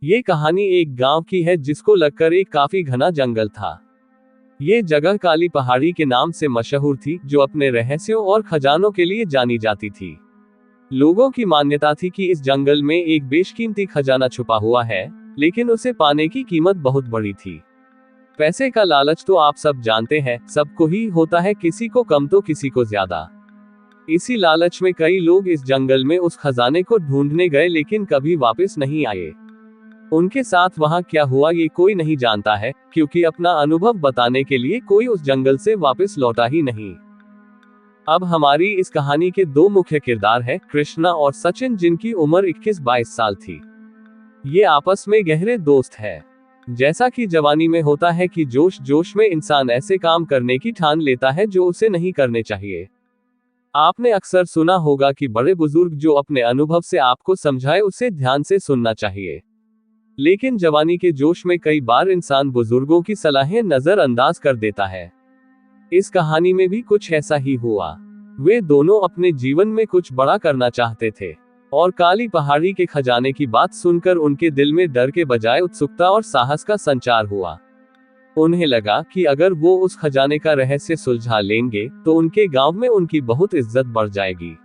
ये कहानी एक गांव की है जिसको लगकर एक काफी घना जंगल था। ये जगह काली पहाड़ी के नाम से मशहूर थी, जो अपने रहस्यों और खजानों के लिए जानी जाती थी। लोगों की मान्यता थी कि इस जंगल में एक बेशकीमती खजाना छुपा हुआ है, लेकिन उसे पाने की कीमत बहुत बड़ी थी। पैसे का लालच तो आप सब जानते हैं, सबको ही होता है, किसी को कम तो किसी को ज्यादा। इसी लालच में कई लोग इस जंगल में उस खजाने को ढूंढने गए, लेकिन कभी वापस नहीं आए। उनके साथ वहां क्या हुआ ये कोई नहीं जानता है, क्योंकि अपना अनुभव बताने के लिए कोई उस जंगल से वापस लौटा ही नहीं। अब हमारी इस कहानी के दो मुख्य किरदार हैं, कृष्णा और सचिन, जिनकी उम्र 21-22 साल थी। ये आपस में गहरे दोस्त हैं। जैसा कि जवानी में होता है कि जोश जोश में इंसान ऐसे काम करने की ठान लेता है जो उसे नहीं करने चाहिए। आपने अक्सर सुना होगा कि बड़े बुजुर्ग जो अपने अनुभव से आपको समझाए उसे ध्यान से सुनना चाहिए। लेकिन जवानी के जोश में कई बार इंसान बुजुर्गों की सलाहें नजरअंदाज कर देता है। इस कहानी में भी कुछ ऐसा ही हुआ। वे दोनों अपने जीवन में कुछ बड़ा करना चाहते थे, और काली पहाड़ी के खजाने की बात सुनकर उनके दिल में डर के बजाय उत्सुकता और साहस का संचार हुआ। उन्हें लगा कि अगर वो उस खजाने का रहस्य सुलझा लेंगे तो उनके गांव में उनकी बहुत इज्जत बढ़ जाएगी,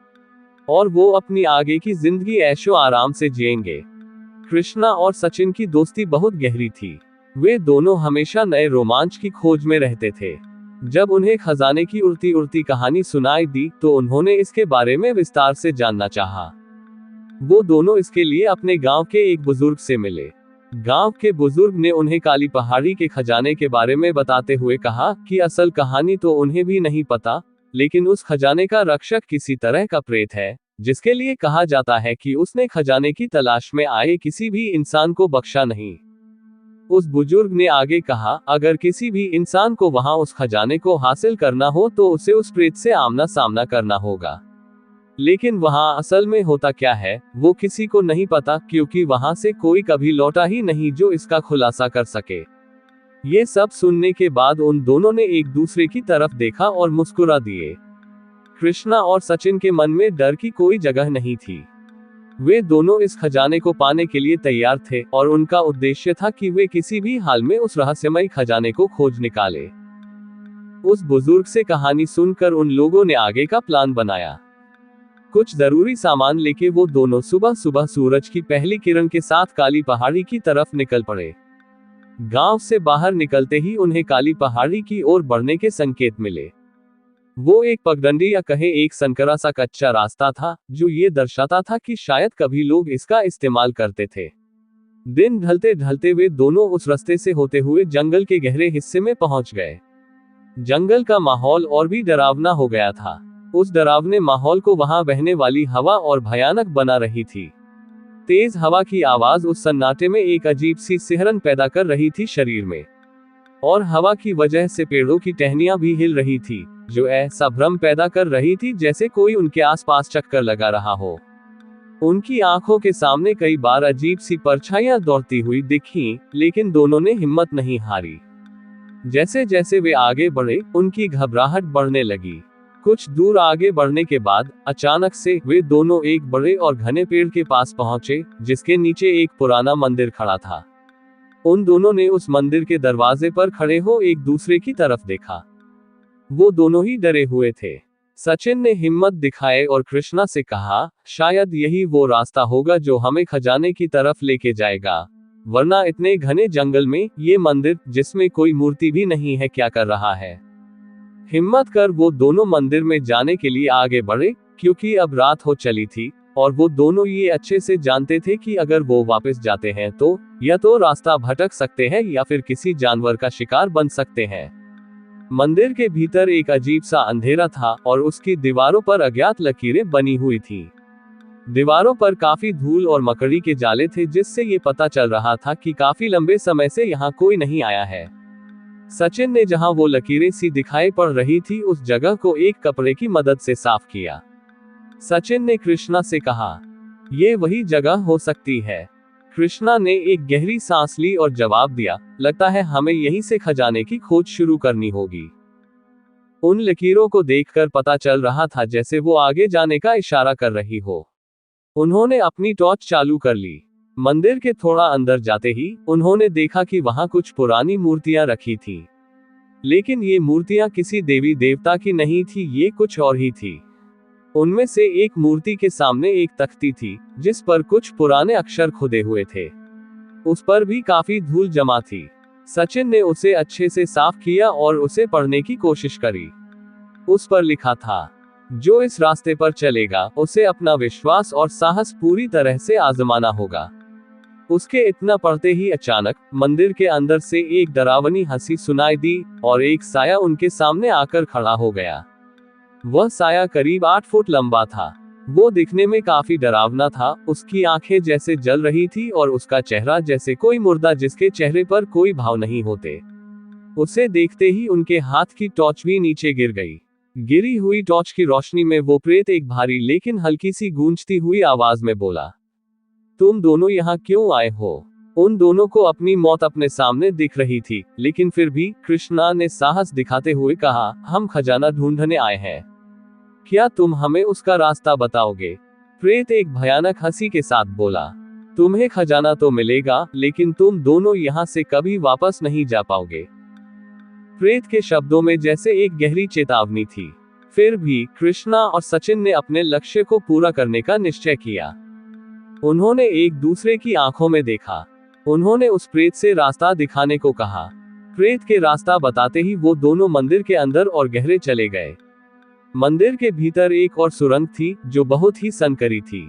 और वो अपनी आगे की जिंदगी ऐशो आराम से जिएंगे। कृष्णा और सचिन की दोस्ती बहुत गहरी थी। वे दोनों हमेशा नए रोमांच की खोज में रहते थे। जब उन्हें खजाने की उड़ती उड़ती कहानी सुनाई दी तो उन्होंने इसके बारे में विस्तार से जानना चाहा। वो दोनों इसके लिए अपने गांव के एक बुजुर्ग से मिले। गांव के बुजुर्ग ने उन्हें काली पहाड़ी के खजाने के बारे में बताते हुए कहा कि असल कहानी तो उन्हें भी नहीं पता, लेकिन उस खजाने का रक्षक किसी तरह का प्रेत है, जिसके लिए कहा जाता है कि उसने खजाने की तलाश में आए किसी भी इंसान को बख्शा नहीं। उस बुजुर्ग ने आगे कहा, अगर किसी भी इंसान को वहां उस खजाने को हासिल करना हो तो उसे उस प्रेत से आमना सामना करना होगा। लेकिन वहां असल में होता क्या है वो किसी को नहीं पता, क्योंकि वहां से कोई कभी लौटा ही नहीं जो इसका खुलासा कर सके। ये सब सुनने के बाद उन दोनों ने एक दूसरे की तरफ देखा और मुस्कुरा दिए। कृष्णा और सचिन के मन में डर की कोई जगह नहीं थी। वे दोनों इस खजाने को पाने के लिए तैयार थे, और उनका उद्देश्य था कि वे किसी भी हाल में उस रहस्यमयी खजाने को खोज निकाले। उस बुजुर्ग से कहानी सुनकर उन लोगों ने आगे का प्लान बनाया। कुछ जरूरी सामान लेके वो दोनों सुबह सुबह सूरज की पहली किरण के साथ काली पहाड़ी की तरफ निकल पड़े। गांव से बाहर निकलते ही उन्हें काली पहाड़ी की ओर बढ़ने के संकेत मिले। वो एक पगडंडी या कहे एक संकरा सा कच्चा रास्ता था, जो ये दर्शाता था कि शायद कभी लोग इसका इस्तेमाल करते थे। दिन ढलते ढलते वे दोनों उस रास्ते से होते हुए जंगल के गहरे हिस्से में पहुंच गए। जंगल का माहौल और भी डरावना हो गया था। उस डरावने माहौल को वहां बहने वाली हवा और भयानक बना रही थी। तेज हवा की आवाज उस सन्नाटे में एक अजीब सी सिहरन पैदा कर रही थी शरीर में, और हवा की वजह से पेड़ों की टहनियां भी हिल रही थी, जो ऐसा भ्रम पैदा कर रही थी जैसे कोई उनके आसपास चक्कर लगा रहा हो। उनकी आंखों के सामने कई बार अजीब सी परछाइयां दौड़ती हुई दिखीं, लेकिन दोनों ने हिम्मत नहीं हारी। जैसे जैसे वे आगे बढ़े, उनकी घबराहट बढ़ने लगी। कुछ दूर आगे बढ़ने के बाद अचानक से वे दोनों एक बड़े और घने पेड़ के पास पहुंचे, जिसके नीचे एक पुराना मंदिर खड़ा था। उन दोनों ने उस मंदिर के दरवाजे पर खड़े हो एक दूसरे की तरफ देखा। वो दोनों ही डरे हुए थे। सचिन ने हिम्मत दिखाए और कृष्णा से कहा, शायद यही वो रास्ता होगा जो हमें खजाने की तरफ लेके जाएगा, वरना इतने घने जंगल में ये मंदिर, जिसमें कोई मूर्ति भी नहीं है, क्या कर रहा है। हिम्मत कर वो दोनों मंदिर में जाने के लिए आगे बढ़े, क्योंकि अब रात हो चली थी, और वो दोनों ये अच्छे से जानते थे कि अगर वो वापस जाते हैं तो या तो रास्ता भटक सकते हैं या फिर किसी जानवर का शिकार बन सकते हैं। मंदिर के भीतर एक अजीब सा अंधेरा था, और उसकी दीवारों पर अज्ञात लकीरें बनी हुई थी। दीवारों पर काफी धूल और मकड़ी के जाले थे, जिससे ये पता चल रहा था कि काफी लंबे समय से यहाँ कोई नहीं आया है। सचिन ने जहां वो लकीरें सी दिखाई पड़ रही थी उस जगह को एक कपड़े की मदद से साफ किया। सचिन ने कृष्णा से कहा, ये वही जगह हो सकती है। कृष्णा ने एक गहरी सांस ली और जवाब दिया, लगता है हमें यहीं से खजाने की खोज शुरू करनी होगी। उन लकीरों को देखकर पता चल रहा था जैसे वो आगे जाने का इशारा कर रही हो। उन्होंने अपनी टॉर्च चालू कर ली। मंदिर के थोड़ा अंदर जाते ही उन्होंने देखा कि वहां कुछ पुरानी मूर्तियां रखी थी। लेकिन ये मूर्तियां किसी देवी देवता की नहीं थी, ये कुछ और ही थी। उनमें से एक मूर्ति के सामने एक तख्ती थी, जिस पर कुछ पुराने अक्षर खुदे हुए थे। उस पर भी काफी धूल जमा थी। सचिन ने उसे अच्छे से साफ किया और उसे पढ़ने की कोशिश करी। उस पर लिखा था, जो इस रास्ते पर चलेगा उसे अपना विश्वास और साहस पूरी तरह से आजमाना होगा। उसके इतना पढ़ते ही अचानक मंदिर के अंदर से एक डरावनी हंसी सुनाई दी और एक साया उनके सामने आकर खड़ा हो गया। वह साया करीब 8 फुट लंबा था। वो दिखने में काफी डरावना था। उसकी आंखें जैसे जल रही थी और उसका चेहरा जैसे कोई मुर्दा जिसके चेहरे पर कोई भाव नहीं होते। उसे देखते ही उनके हाथ की टॉर्च भी नीचे गिर गई। गिरी हुई टॉर्च की रोशनी में वो प्रेत एक भारी लेकिन हल्की सी गूंजती हुई आवाज में बोला, तुम दोनों यहाँ क्यों आए हो? उन दोनों को अपनी मौत अपने सामने दिख रही थी, लेकिन फिर भी कृष्णा ने साहस दिखाते हुए कहा, हम खजाना ढूंढने आए हैं। क्या तुम हमें उसका रास्ता बताओगे? प्रेत एक भयानक हंसी के साथ बोला, तुम्हें खजाना तो मिलेगा, लेकिन तुम दोनों यहाँ से कभी वापस नहीं जा पाओगे। प्रेत के शब्दों में जैसे एक गहरी चेतावनी थी। फिर भी कृष्णा और सचिन ने अपने लक्ष्य को पूरा करने का निश्चय किया। उन्होंने एक दूसरे की आंखों में देखा। उन्होंने उस प्रेत से रास्ता दिखाने को कहा। प्रेत के रास्ता बताते ही वो दोनों मंदिर के अंदर और गहरे चले गए। मंदिर के भीतर एक और सुरंग थी, जो बहुत ही संकरी थी।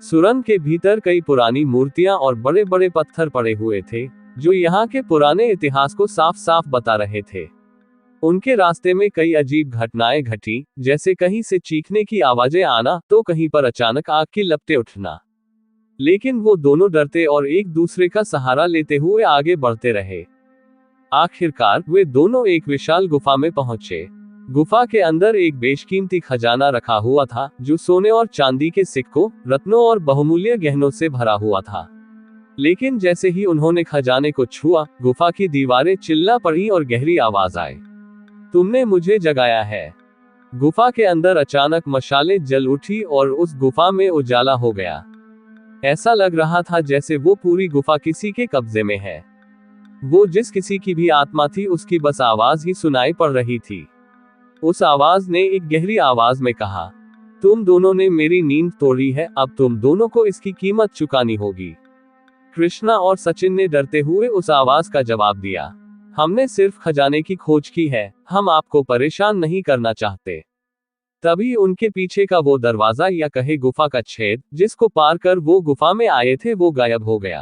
सुरंग के भीतर कई पुरानी मूर्तियां और बड़े बड़े पत्थर पड़े हुए थे, जो यहाँ के पुराने इतिहास को साफ साफ बता रहे थे। उनके रास्ते में कई अजीब घटनाएं घटी, जैसे कहीं से चीखने की आवाजें आना तो कहीं पर अचानक आग की लपटें उठना। लेकिन वो दोनों डरते और एक दूसरे का सहारा लेते हुए आगे बढ़ते रहे। आखिरकार वे दोनों एक विशाल गुफा में पहुंचे। गुफा के अंदर एक बेशकीमती खजाना रखा हुआ था, जो सोने और चांदी के सिक्कों, रत्नों और बहुमूल्य गहनों से भरा हुआ था। लेकिन जैसे ही उन्होंने खजाने को छुआ, गुफा की दीवारें चिल्ला पड़ी और गहरी आवाज आई, तुमने मुझे जगाया है। गुफा के अंदर अचानक मशालें जल उठी और उस गुफा में उजाला हो गया। ऐसा लग रहा था जैसे वो पूरी गुफा किसी के कब्जे में है। वो जिस किसी की भी आत्मा थी, उसकी बस आवाज ही सुनाई पड़ रही थी। उस आवाज ने एक गहरी आवाज में कहा, तुम दोनों ने मेरी नींद तोड़ी है, अब तुम दोनों को इसकी कीमत चुकानी होगी। कृष्णा और सचिन ने डरते हुए उस आवाज का जवाब दिया, हमने सिर्फ खजाने की खोज की है, हम आपको परेशान नहीं करना चाहते। तभी उनके पीछे का वो दरवाजा या कहे गुफा का छेद, जिसको पार कर वो गुफा में आए थे, वो गायब हो गया।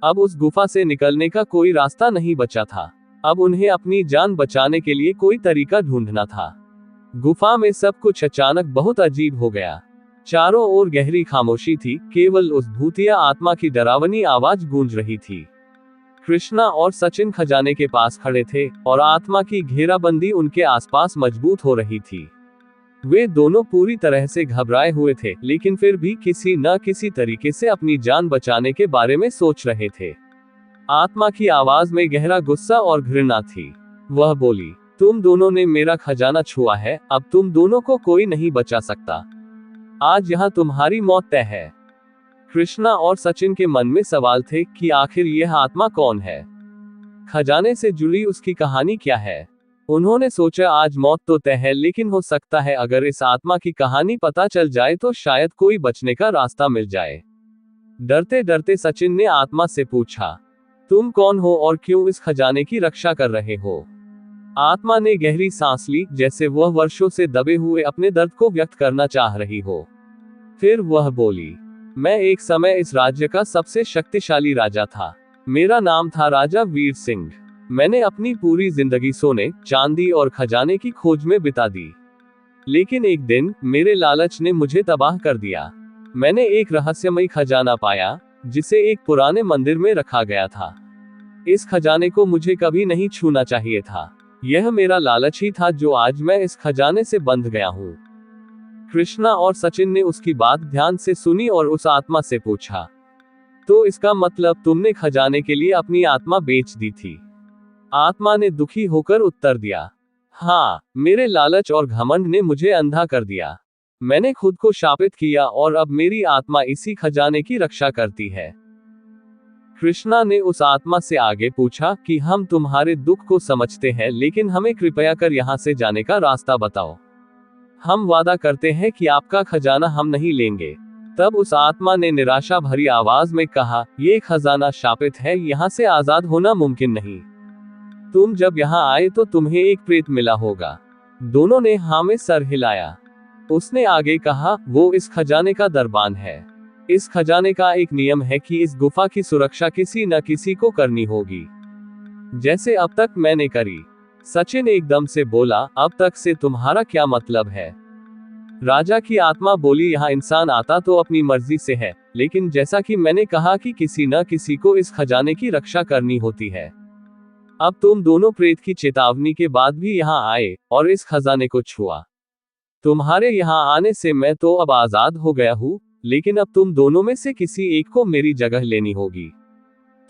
अब उस गुफा से निकलने का कोई रास्ता नहीं बचा था। अब उन्हें अपनी जान बचाने के लिए कोई तरीका ढूंढना था। गुफा में सब कुछ अचानक बहुत अजीब हो गया। चारों ओर गहरी खामोशी थी, केवल उस भूतिया आत्मा की डरावनी आवाज गूंज रही थी। कृष्णा और सचिन खजाने के पास खड़े थे और आत्मा की घेराबंदी उनके आसपास मजबूत हो रही थी। वे दोनों पूरी तरह से घबराए हुए थे, लेकिन फिर भी किसी न किसी तरीके से अपनी जान बचाने के बारे में सोच रहे थे। आत्मा की आवाज में गहरा गुस्सा और घृणा थी। वह बोली, तुम दोनों ने मेरा खजाना छुआ है, अब तुम दोनों को कोई नहीं बचा सकता। आज यहाँ तुम्हारी मौत तय है। कृष्णा और सचिन के मन में सवाल थे कि आखिर यह आत्मा कौन है, खजाने से जुड़ी उसकी कहानी क्या है। उन्होंने सोचा आज मौत तो तय है, लेकिन हो सकता है अगर इस आत्मा की कहानी पता चल जाए तो शायद कोई बचने का रास्ता मिल जाए। डरते डरते सचिन ने आत्मा से पूछा, तुम कौन हो और क्यों इस खजाने की रक्षा कर रहे हो? आत्मा ने गहरी सांस ली, जैसे वह वर्षों से दबे हुए अपने दर्द को व्यक्त करना चाह रही हो। फिर वह बोली, मैं एक समय इस राज्य का सबसे शक्तिशाली राजा था। मेरा नाम था राजा वीर सिंह। मैंने अपनी पूरी जिंदगी सोने, चांदी और खजाने की खोज में बिता दी। लेकिन एक दिन मेरे लालच ने मुझे तबाह कर दिया। मैंने एक रहस्यमयी खजाना पाया, जिसे एक पुराने मंदिर में रखा गया था। इस खजाने को मुझे कभी नहीं छूना चाहिए था। यह मेरा लालच ही था जो आज मैं इस खजाने से बंध गया हूँ। कृष्णा और सचिन ने उसकी बात ध्यान से सुनी और उस आत्मा से पूछा, तो इसका मतलब तुमने खजाने के लिए अपनी आत्मा बेच दी थी? आत्मा ने दुखी होकर उत्तर दिया, हाँ, मेरे लालच और घमंड ने मुझे अंधा कर दिया। मैंने खुद को शापित किया और अब मेरी आत्मा इसी खजाने की रक्षा करती है। कृष्णा ने उस आत्मा से आगे पूछा कि हम तुम्हारे दुख को समझते हैं, लेकिन हमें कृपया कर यहाँ से जाने का रास्ता बताओ। हम वादा करते हैं कि आपका खजाना हम नहीं लेंगे। तब उस आत्मा ने निराशा भरी आवाज में कहा, ये खजाना शापित है, यहाँ से आजाद होना मुमकिन नहीं। तुम जब यहाँ आए तो तुम्हें एक प्रेत मिला होगा। दोनों ने हाँ में सर हिलाया। उसने आगे कहा, वो इस खजाने का दरबान है। इस खजाने का एक नियम है कि इस गुफा की सुरक्षा किसी न किसी को करनी होगी, जैसे अब तक मैंने करी। सचिन एकदम से बोला, अब तक से तुम्हारा क्या मतलब है? राजा की आत्मा बोली, यहाँ इंसान आता तो अपनी मर्जी से है, लेकिन जैसा कि मैंने कहा कि किसी न किसी को इस खजाने की रक्षा करनी होती है। अब तुम दोनों प्रेत की चेतावनी के बाद भी यहाँ आए और इस खजाने को छुआ। तुम्हारे यहाँ आने से मैं तो अब आजाद हो गया हूँ, लेकिन अब तुम दोनों में से किसी एक को मेरी जगह लेनी होगी।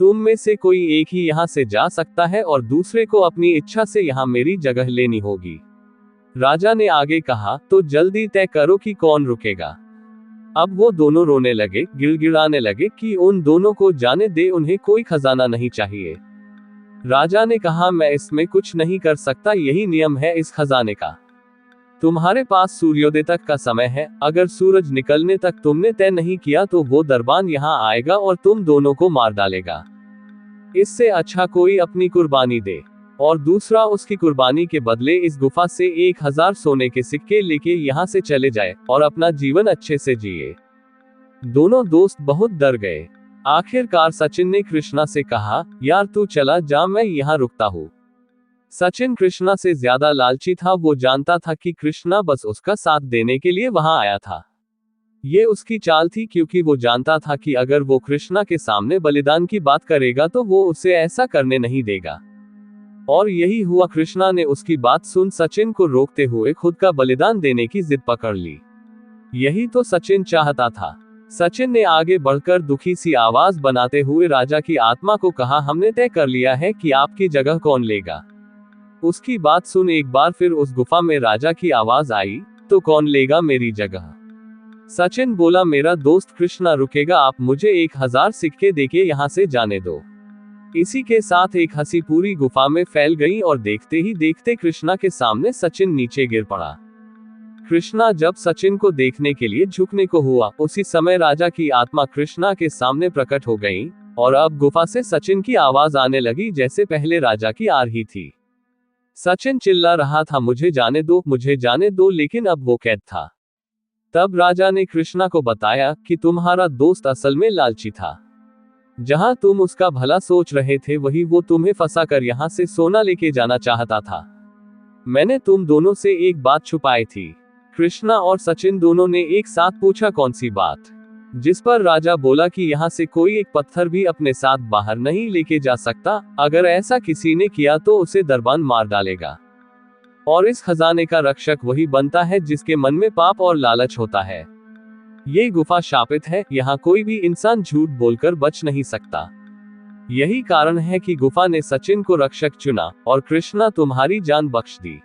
तुम में से कोई एक ही यहाँ से जा सकता है और दूसरे को अपनी इच्छा से यहाँ मेरी जगह लेनी होगी। राजा ने आगे कहा, तो जल्दी तय करो कि कौन रुकेगा। अब वो दोनों रोने लगे, गिड़गिड़ाने लगे कि उन दोनों को जाने दे, उन्हें कोई खजाना नहीं चाहिए। राजा ने कहा, मैं इसमें कुछ नहीं कर सकता, यही नियम है इस खजाने का। तुम्हारे पास सूर्योदय तक का समय है। अगर सूरज निकलने तक तुमने तय नहीं किया तो वो दरबान यहाँ आएगा और तुम दोनों को मार डालेगा। इससे अच्छा कोई अपनी कुर्बानी दे और दूसरा उसकी कुर्बानी के बदले इस गुफा से 1000 सोने के सिक्के लेके यहाँ से चले जाए और अपना जीवन अच्छे से जिए। दोनों दोस्त बहुत डर गए। आखिरकार सचिन ने कृष्णा से कहा, यार तू चला जा, मैं यहाँ रुकता हूँ। सचिन कृष्णा से ज्यादा लालची था। वो जानता था कि कृष्णा बस उसका साथ देने के लिए वहां आया था। ये उसकी चाल थी, क्योंकि वो जानता था कि अगर वो कृष्णा के सामने बलिदान की बात करेगा तो वो उसे ऐसा करने नहीं देगा। और यही हुआ। कृष्णा ने उसकी बात सुन सचिन को रोकते हुए खुद का बलिदान देने की जिद पकड़ ली। यही तो सचिन चाहता था। सचिन ने आगे बढ़कर दुखी सी आवाज बनाते हुए राजा की आत्मा को कहा, हमने तय कर लिया है कि आपकी जगह कौन लेगा। उसकी बात सुन एक बार फिर उस गुफा में राजा की आवाज आई, तो कौन लेगा मेरी जगह? सचिन बोला, मेरा दोस्त कृष्णा रुकेगा, आप मुझे 1000 सिक्के देके यहाँ से जाने दो। इसी के साथ एक हंसी पूरी गुफा में फैल गई और देखते ही देखते कृष्णा के सामने सचिन नीचे गिर पड़ा। कृष्णा जब सचिन को देखने के लिए झुकने को हुआ, उसी समय राजा की आत्मा कृष्णा के सामने प्रकट हो गई और अब गुफा से सचिन की आवाज आने लगी, जैसे पहले राजा की आ रही थी। सचिन चिल्ला रहा था, मुझे जाने दो, मुझे जाने दो, लेकिन अब वो कैद था। तब राजा ने कृष्णा को बताया कि तुम्हारा दोस्त असल में लालची था। जहां तुम उसका भला सोच रहे थे, वही वो तुम्हें फंसाकर यहाँ से सोना लेके जाना चाहता था। मैंने तुम दोनों से एक बात छुपाई थी। कृष्णा और सचिन दोनों ने एक साथ पूछा, कौन सी बात? जिस पर राजा बोला कि यहाँ से कोई एक पत्थर भी अपने साथ बाहर नहीं लेके जा सकता। अगर ऐसा किसी ने किया तो उसे दरबान मार डालेगा। और इस खजाने का रक्षक वही बनता है जिसके मन में पाप और लालच होता है। ये गुफा शापित है, यहाँ कोई भी इंसान झूठ बोलकर बच नहीं सकता। यही कारण है कि गुफा ने सचिन को रक्षक चुना और कृष्णा तुम्हारी जान बख्श दी।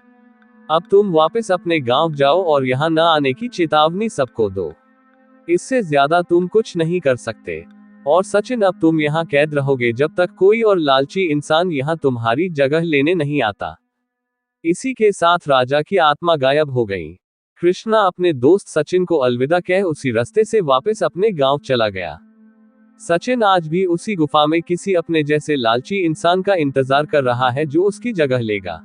अब तुम वापस अपने गांव जाओ और यहाँ न आने की चेतावनी सबको दो। इससे ज्यादा तुम कुछ नहीं कर सकते। और सचिन, अब तुम यहाँ कैद रहोगे जब तक कोई और लालची इंसान यहाँ तुम्हारी जगह लेने नहीं आता। इसी के साथ राजा की आत्मा गायब हो गई। कृष्णा अपने दोस्त सचिन को अलविदा कह उसी रास्ते से वापस अपने गांव चला गया। सचिन आज भी उसी गुफा में किसी अपने जैसे लालची इंसान का इंतजार कर रहा है जो उसकी जगह लेगा।